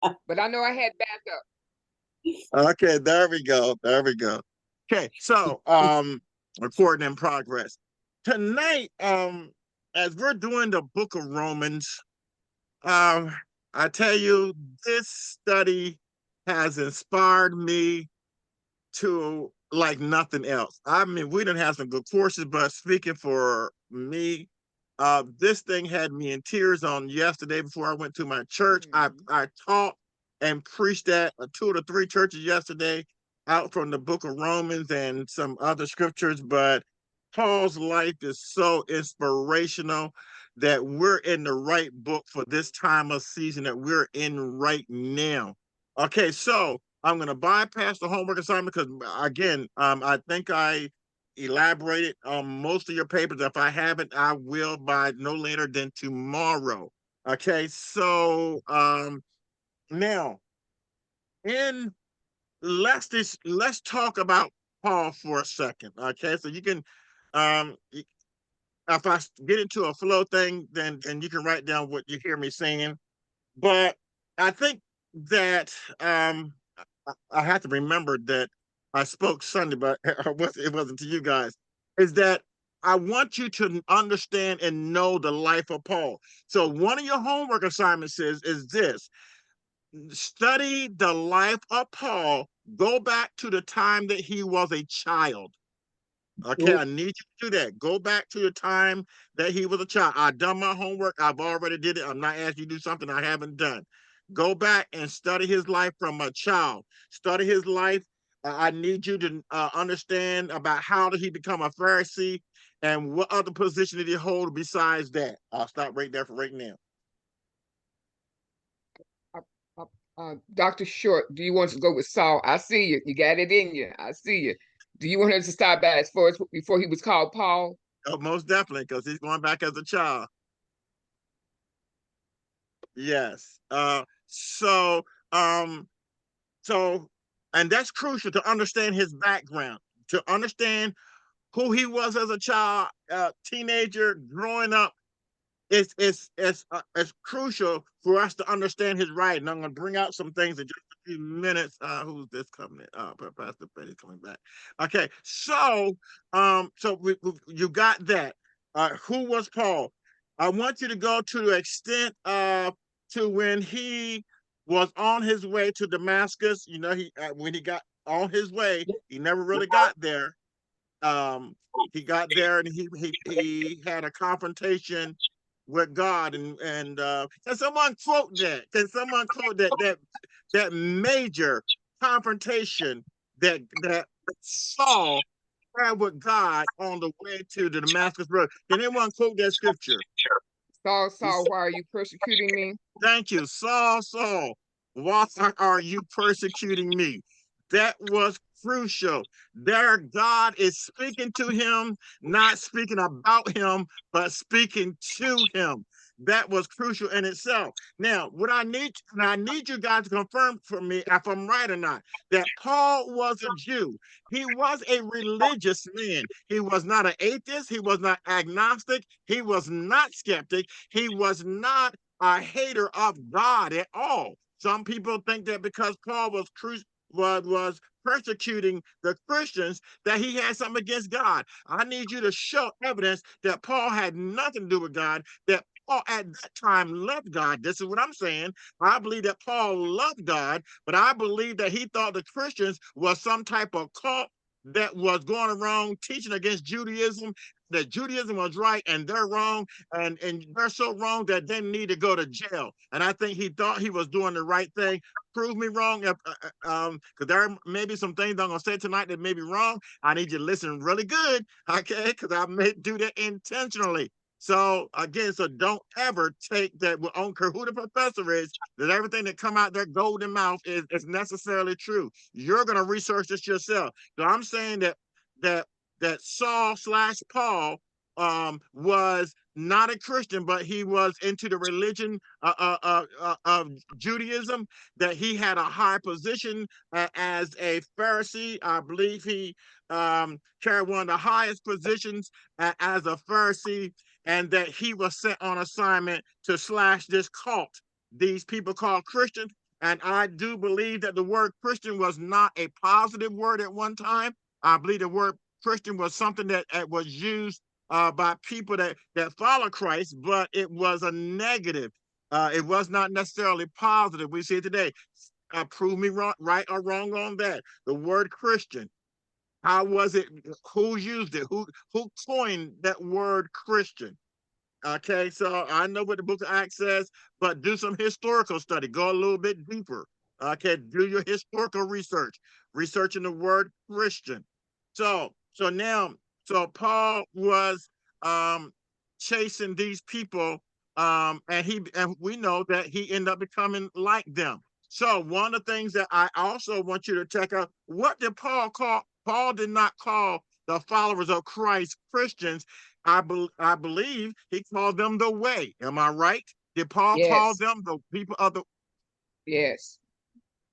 but I know I had backup. Okay, there we go. There we go. Okay, so recording in progress. Tonight, as we're doing the book of Romans, um, I tell you, this study has inspired me to like nothing else. I mean, we didn't have some good courses, but speaking for me, this thing had me in tears on yesterday before I went to my church. Mhm. I taught and preached at two to three churches yesterday out from the book of Romans and some other scriptures, but Paul's life is so inspirational that we're in the right book for this time of season that we're in right now. Okay, so I'm going to bypass the homework assignment because, again, I think I elaborated on most of your papers. If I haven't, I will by no later than tomorrow. Okay, so now in let's talk about Paul for a second. Okay, so you can if I get into a flow thing, then you can write down what you hear me saying. But I think that I have to remember that I spoke Sunday, but it wasn't to you guys. Is that I want you to understand and know the life of Paul. So one of your homework assignments is this: study the life of Paul. Go back to the time that he was a child. Okay, I need you to do that. Go back to the time that he was a child. I've done my homework. I've already did it. I'm not asking you to do something I haven't done. Go back and study his life from a child. Study his life. I need you to understand about how did he become a Pharisee and what other position did he hold besides that. I'll stop right there for right now. Uh, Dr. Short, do you want to go with Saul? I see you. You got it in you. I see you. Do you want us to start back as far as before he was called Paul? Oh, most definitely, because he's going back as a child. Yes. Um, So, and that's crucial to understand his background, to understand who he was as a child, teenager, growing up. It's crucial for us to understand his writing. I'm going to bring out some things in just a few minutes. Who's this coming in? Pastor Betty's coming back. Okay, you got that. Who was Paul? I want you to go to the extent to when he was on his way to Damascus. You know, he when he got on his way, he never really got there. Um, he got there and he had a confrontation with God and can someone quote that? Can someone quote that major confrontation that Saul had with God on the way to the Damascus Road? Can anyone quote that scripture? Saul, Saul, why are you persecuting me? Thank you. Saul, Saul, why are you persecuting me? That was crucial. There, God is speaking to him, not speaking about him, but speaking to him. That was crucial in itself. Now, what I need you guys to confirm for me if I'm right or not, that Paul was a Jew. He was a religious man. He was not an atheist. He was not agnostic. He was not skeptic. He was not a hater of God at all. Some people think that because Paul was persecuting the Christians, that he had something against God. I need you to show evidence that Paul had nothing to do with God, that Paul at that time loved God. This is what I'm saying. I believe that Paul loved God, but I believe that he thought the Christians was some type of cult that was going around teaching against Judaism, that Judaism was right and they're wrong, and they're so wrong that they need to go to jail. And I think he thought he was doing the right thing. Prove me wrong, if because there may be some things I'm gonna say tonight that may be wrong. I need you to listen really good, okay? Because I may do that intentionally. So again, so don't ever take that. I don't care who the professor is. That everything that come out their golden mouth is necessarily true. You're gonna research this yourself. So I'm saying that that Saul slash Paul was not a Christian, but he was into the religion of Judaism, that he had a high position as a Pharisee. I believe he carried one of the highest positions as a Pharisee, and that he was sent on assignment to slash this cult. These people called Christians, And I do believe that the word Christian was not a positive word at one time. I believe the word Christian was something that was used by people that follow Christ, but it was a negative. It was not necessarily positive. We see it today. Prove me wrong, right or wrong on that. The word Christian. How was it? Who used it? Who coined that word Christian? Okay, so I know what the book of Acts says, but do some historical study. Go a little bit deeper. Okay, do your historical research, researching the word Christian. So now, so Paul was um chasing these people, and we know that he ended up becoming like them. So one of the things that I also want you to check out, what did Paul call? Paul did not call the followers of Christ Christians. I believe he called them the way. Am I right? Did Paul call Yes. them the people of the? Yes.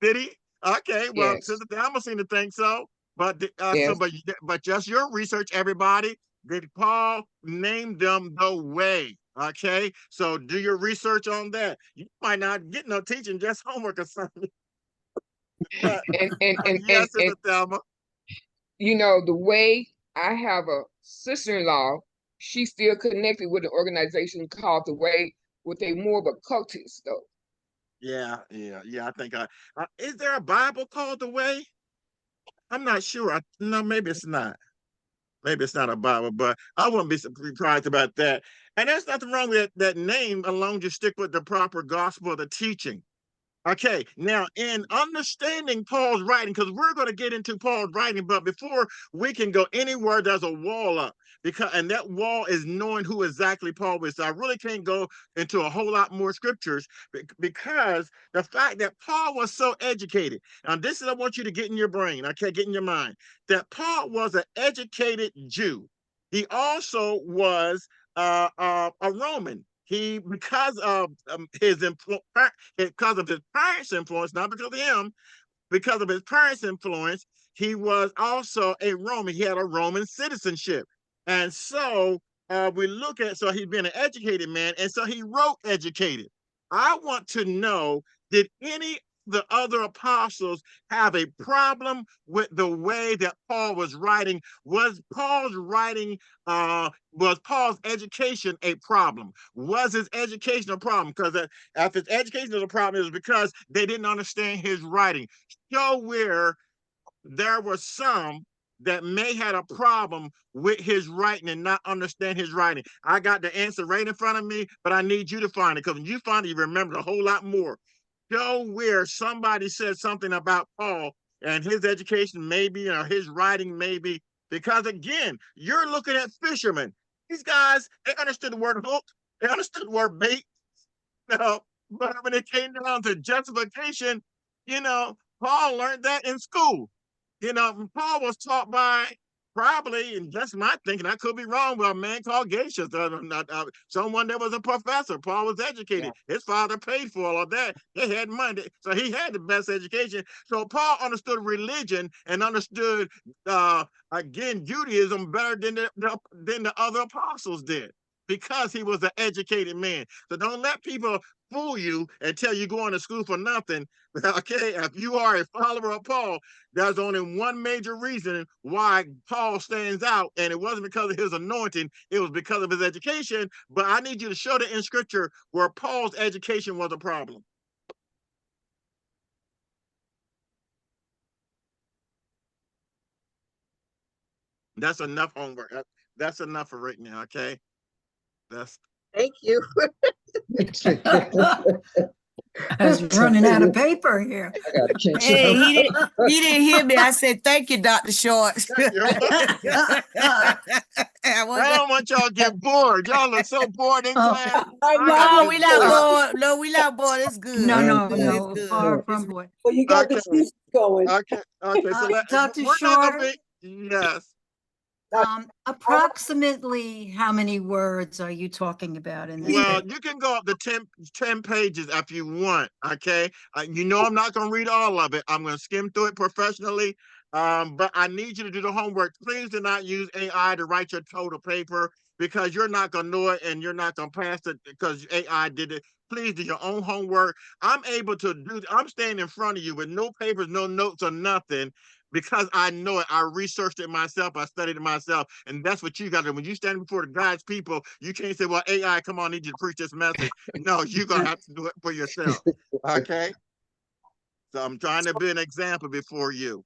Did he? Okay, well, Yes. Sister Thelma seemed to think so, but Yes. but just your research, everybody. Did Paul name them the way? Okay, so do your research on that. You might not get no teaching, just homework or something. But And and and and, yes, and Sister Thelma. the way I have a sister-in-law, she's still connected with an organization called The Way, with a more of a cultist though. Yeah. I think is there a Bible called the way? I'm not sure. No, maybe it's not. Maybe it's not a Bible, but I wouldn't be surprised about that. And there's nothing wrong with that name, as long as you stick with the proper gospel of the teaching. Okay, now in understanding Paul's writing, because we're going to get into Paul's writing, but before we can go anywhere, there's a wall up, and that wall is knowing who exactly Paul is. So I really can't go into a whole lot more scriptures because the fact that Paul was so educated, and this is I want you to get in your brain, okay, get in your mind, that Paul was an educated Jew. He also was a Roman. He, because of his influence, because of his parents' influence, not because of him, because of his parents' influence, he was also a Roman. He had a Roman citizenship. And so we look at, so he's been an educated man, and so he wrote educated. I want to know, did any the other apostles have a problem with the way that Paul was writing? Was Paul's education a problem? Was his education a problem? Because if his education is a problem, it was because they didn't understand his writing. Show where there were some that may had a problem with his writing and not understand his writing. I got the answer right in front of me, but I need you to find it, because when you find it, you remember a whole lot more. Show where somebody said something about Paul and his education, maybe, or his writing, maybe, because again, you're looking at fishermen. These guys, they understood the word hook, they understood the word bait, but when it came down to justification, Paul learned that in school. Paul was taught by, probably, and just my thinking, I could be wrong, but a man called Gatius, someone that was a professor. Paul was educated. Yeah. His father paid for all of that. They had money, so he had the best education. So Paul understood religion and understood, again, Judaism better than the other apostles did, because he was an educated man. So don't let people fool you and tell you going to school for nothing. Okay, if you are a follower of Paul, there's only one major reason why Paul stands out, and it wasn't because of his anointing, it was because of his education. But I need you to show that in scripture where Paul's education was a problem. That's enough homework. That's enough for right now, okay? That's Thank you. I was running out of paper here. I gotta catch Hey, up. he didn't hear me. I said, thank you, Dr. Shorts. I don't want y'all to get bored. Y'all look so bored in class. No, we not bored. No, we not bored. It's good. No, Far from bored. Well, you got the juice going. Okay. So Dr. we're not Short, gonna be. Yes. approximately how many words are you talking about in this? Well, you can go up to 10 pages if you want. Okay. I'm not going to read all of it. I'm going to skim through it professionally. But I need you to do the homework. Please do not use AI to write your total paper. because you're not gonna know it and you're not gonna pass it because AI did it. Please do your own homework. I'm able to do. I'm standing in front of you with no papers, no notes, or nothing because I know it. I researched it myself. I studied it myself, and that's what you got to do. When you stand before the God's people, you can't say, "Well, AI, come on, I need you to preach this message." No, you're gonna have to do it for yourself. Okay. So I'm trying to be an example before you.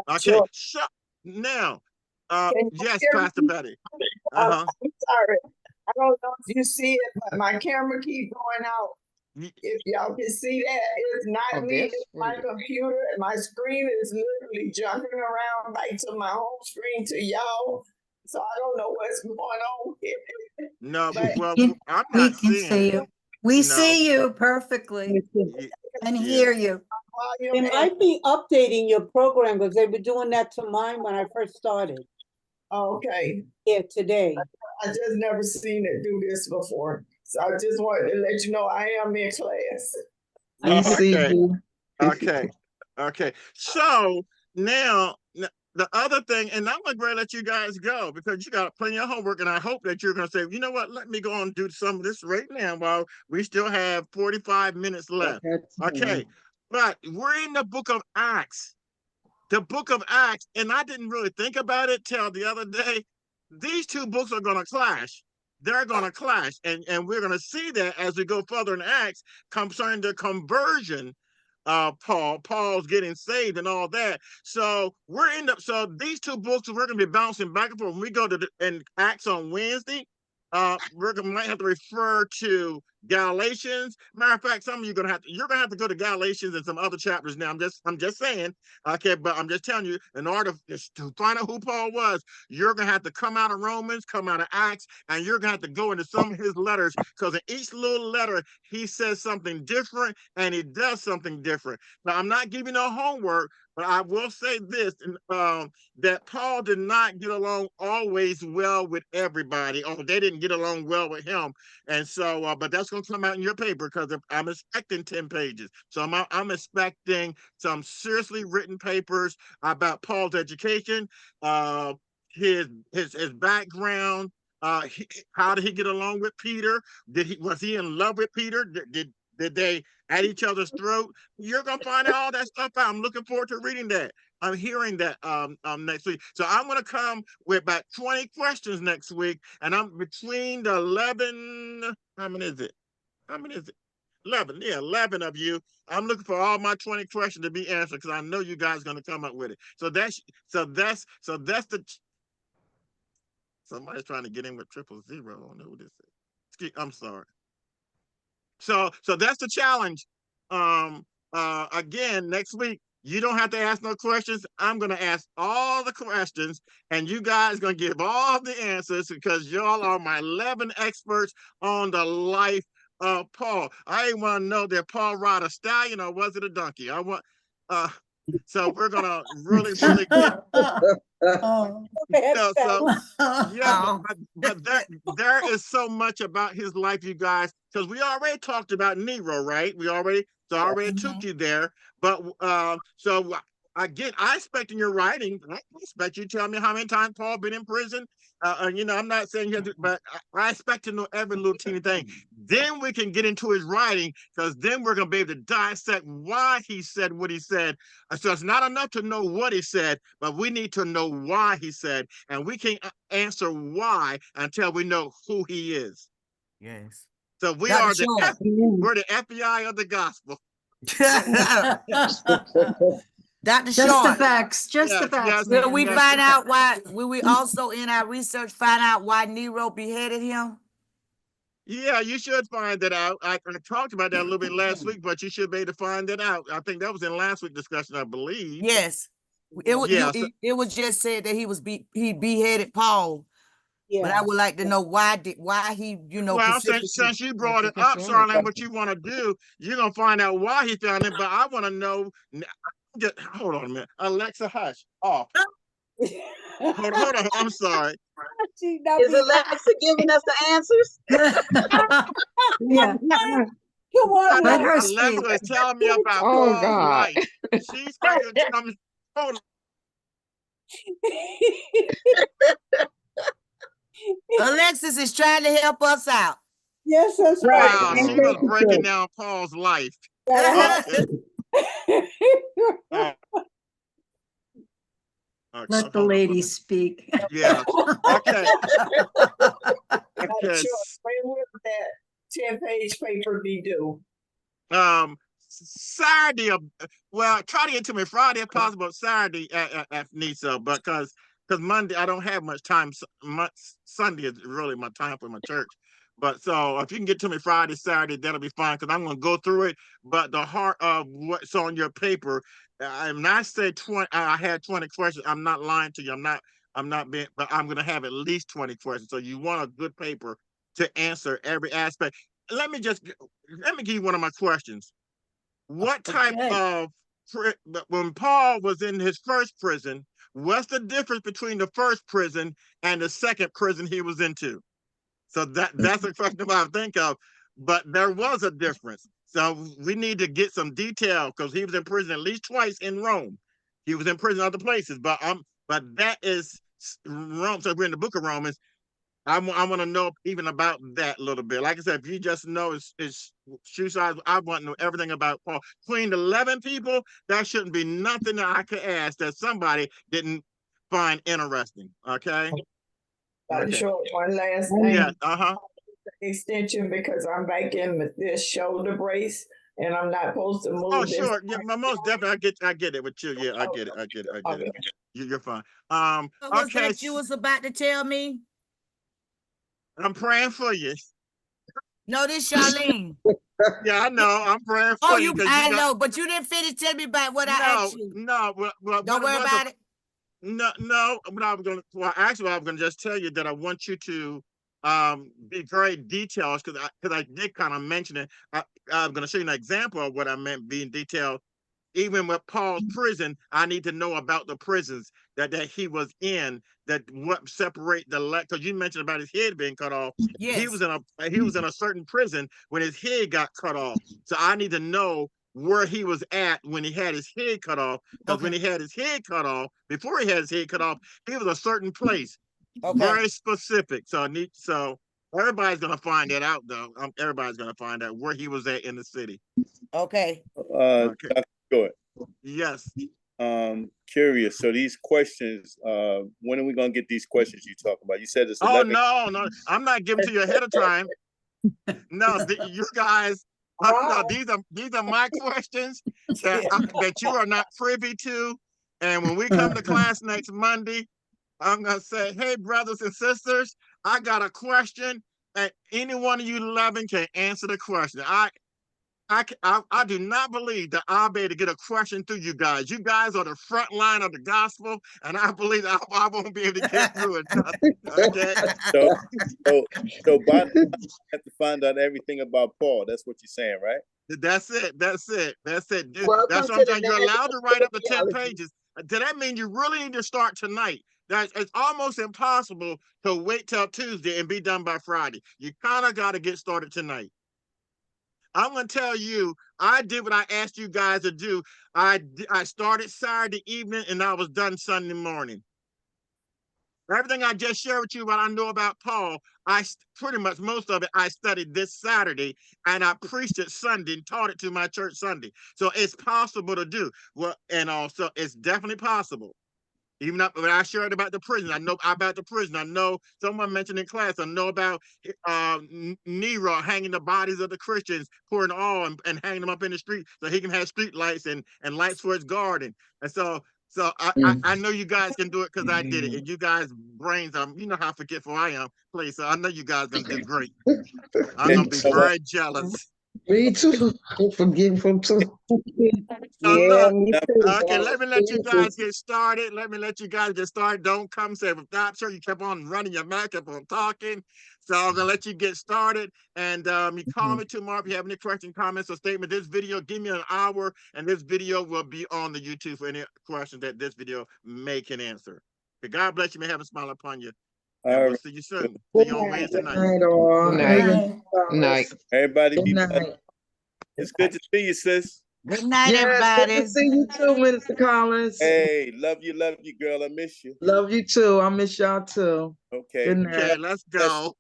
Okay. Sure. Now, Can you yes, hear Pastor me? Betty. I'm Uh-huh. sorry. I don't know if you see it, but my camera keep going out. Y- If y'all can see that, it's not Oh, me, this? it's What my is it? computer, and my screen is literally jumping around like to my home screen to y'all. So I don't know what's going on here. No, But well, We I'm we not can seeing see it. you. We No. see you perfectly and Yeah. hear you. volume They might be updating your program because they were doing that to mine when I first started. okay. Yeah, today. I just never seen it do this before. So I just wanted to let you know I am in class. We see Okay. you. Okay. Okay. So now the other thing, and I'm gonna let you guys go because you got plenty of homework, and I hope that you're gonna say, you know what, let me go and do some of this right now while we still have 45 minutes left. Okay. But we're in the book of Acts. The book of Acts, and I didn't really think about it till the other day. These two books are gonna clash. They're gonna clash, and we're gonna see that as we go further in Acts concerning the conversion. Paul's getting saved and all that. So so these two books we're gonna be bouncing back and forth. When we go to in Acts on Wednesday, might have to refer to Galatians. Matter of fact, some of you're gonna have to go to Galatians and some other chapters now. I'm just saying, okay, but I'm just telling you, in order to find out who Paul was, you're gonna have to come out of Romans, come out of Acts, and you're gonna have to go into some of his letters, because in each little letter he says something different and he does something different. Now I'm not giving no homework, but I will say this, that Paul did not get along always well with everybody. Oh, they didn't get along well with him. And so, but that's going to come out in your paper because I'm expecting 10 pages. So I'm expecting some seriously written papers about Paul's education, his background, how did he get along with Peter? Was he in love with Peter? Did they at each other's throat? You're gonna find all that stuff out. I'm looking forward to reading that. I'm hearing that next week. So I'm gonna come with about 20 questions next week, and I'm between the 11. How many is it? How many is it? 11. Yeah, 11 of you. I'm looking for all my 20 questions to be answered because I know you guys are gonna come up with it. So that's the. Somebody's trying to get in with 000. I don't know who this is. I'm sorry. So that's the challenge. Again, next week, you don't have to ask no questions. I'm gonna ask all the questions, and you guys gonna give all the answers because y'all are my 11 experts on the life of Paul. I want to know that Paul rode a stallion or was it a donkey? So we're gonna really, really get Oh. so yeah, Oh. but there is so much about his life, you guys, because we already talked about Nero, right? We already took you there. But so again, I expect in your writing, I expect you to tell me how many times Paul been in prison. I'm not saying you have to, but I expect to know every little teeny thing. Then we can get into his writing, because then we're gonna be able to dissect why he said what he said. So it's not enough to know what he said, but we need to know why he said, and we can't answer why until we know who he is. Yes. So we're Dr. the Short. FBI of the gospel. Dr. Just the Short. facts, just the Yes, facts. yes, Will ma'am. we yes. find out why? Will we also in our research find out why Nero beheaded him? Yeah, you should find that out. I talked about that a little bit last week, but you should be able to find that out. I think that was in last week's discussion, I believe. Yes. It was Yeah, so, it was just said that he beheaded Paul. But I would like to know why he, well, specifically. since you brought it up, Charlene, what you want to do, you're gonna find out why he found it. But I want to know. Hold on a minute, Alexa, hush. Off. Hold on. I'm sorry. Is Alexa giving us the answers? Yeah, Come on, let her Alexa speak. is telling me about Oh, Paul's God. life. She's going to tell me. Hold on. Alexis is trying to help us out. Yes, that's right. Wow, I'm she was grateful. breaking down Paul's life. Gotta have Okay. Uh, okay, Let the hold on, lady speak. yeah. Okay. Not Okay. sure when will that 10-page paper be due? Saturday. Well, try to get to me Friday if possible. Saturday at NISA, but because Monday I don't have much time. Sunday is really my time for my church. But so if you can get to me Friday, Saturday, that'll be fine because I'm going to go through it. But the heart of what's on your paper, I'm not say 20. I had 20 questions. I'm not lying to you. I'm not being, but I'm going to have at least 20 questions. So you want a good paper to answer every aspect. Let me give you one of my questions. What type Okay. of, when Paul was in his first prison, what's the difference between the first prison and the second prison he was into? So that's a question I think of, but there was a difference. So we need to get some detail because he was in prison at least twice in Rome. He was in prison other places, but that is Rome. So we're in the book of Romans. I want to know even about that a little bit. Like I said, if you just know his shoe size, I want to know everything about Paul. Between 11 people, that shouldn't be nothing that I could ask that somebody didn't find interesting. Okay. Dr. Short, one last Oh, thing. Yeah. Extension because I'm back in with this shoulder brace and I'm not supposed to move. Oh, this. sure. Yeah, most definitely. I get it with you. Yeah, I get it. Okay. You're fine. What was Okay. that you was about to tell me? I'm praying for you. No, this Charlene. Yeah, I know. I'm praying Oh, for you because I know, but you didn't finish telling me about what I asked you. No. Well, Don't worry about it. No. But I was going to. Well, actually, I was going to just tell you that I want you to be very detailed because I did kind of mention it. I'm going to show you an example of what I meant being detailed. Even with Paul's prison, I need to know about the prisons that he was in. That what separate the because you mentioned about his head being cut off. Yes. He was in a certain prison when his head got cut off. So I need to know where he was at when he had his head cut off. Because when he had his head cut off, before he had his head cut off, he was a certain place, very specific. So everybody's gonna find that out though. Everybody's gonna find out where he was at in the city. Okay. Okay. Dr. Short, Yes. curious. So these questions, when are we gonna get these questions you talk about? You said it's 11. No, I'm not giving to you ahead of time. No, you guys. No, these are my questions that you are not privy to. And when we come to class next Monday, I'm gonna say, hey, brothers and sisters, I got a question, and any one of you 11 can answer the question. I do not believe that I'll be able to get a question through you guys. You guys are the front line of the gospel, and I believe that I won't be able to get through it. Okay. So by the time you have to find out everything about Paul. That's what you're saying, right? That's it. That's what I'm saying. You're allowed to write up the 10 pages. Does that mean you really need to start tonight? It's almost impossible to wait till Tuesday and be done by Friday. You kind of got to get started tonight. I'm going to tell you, I did what I asked you guys to do. I started Saturday evening and I was done Sunday morning. Everything I just shared with you, what I know about Paul, I pretty much most of it I studied this Saturday, and I preached it Sunday and taught it to my church Sunday. So it's possible to do. Well, and also it's definitely possible. Even when I shared about the prison, I know about the prison. I know someone mentioned in class. I know about Nero hanging the bodies of the Christians, pouring oil and hanging them up in the street so he can have street lights and lights for his garden. And so I know you guys can do it because I did it. And you guys' brains, you know how forgetful I am, please. So I know you guys are gonna do great. I'm gonna be very jealous. Me too. I'm forgetful too. So Yeah, look, me too. okay, let me let you guys get started. Don't come say, well, I'm sure you kept on running your mouth, kept on talking. So I'm gonna let you get started. And you call me tomorrow if you have any questions, comments, or statement. This video, give me an hour, and this video will be on the YouTube for any questions that this video may can answer. Okay, God bless you. May heaven smile upon you. And we'll see you soon. See you on Wednesday night. Night, all. Good night. Night. Everybody Good be night. It's good to see you, sis. Good night, Yes, good everybody. to see you too, Minister Collins. Hey, love you, girl. I miss you. Love you too. I miss y'all too. Okay. Good night. Okay, let's go.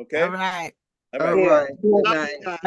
Okay. All right. All All right. right. Good Love night. you guys.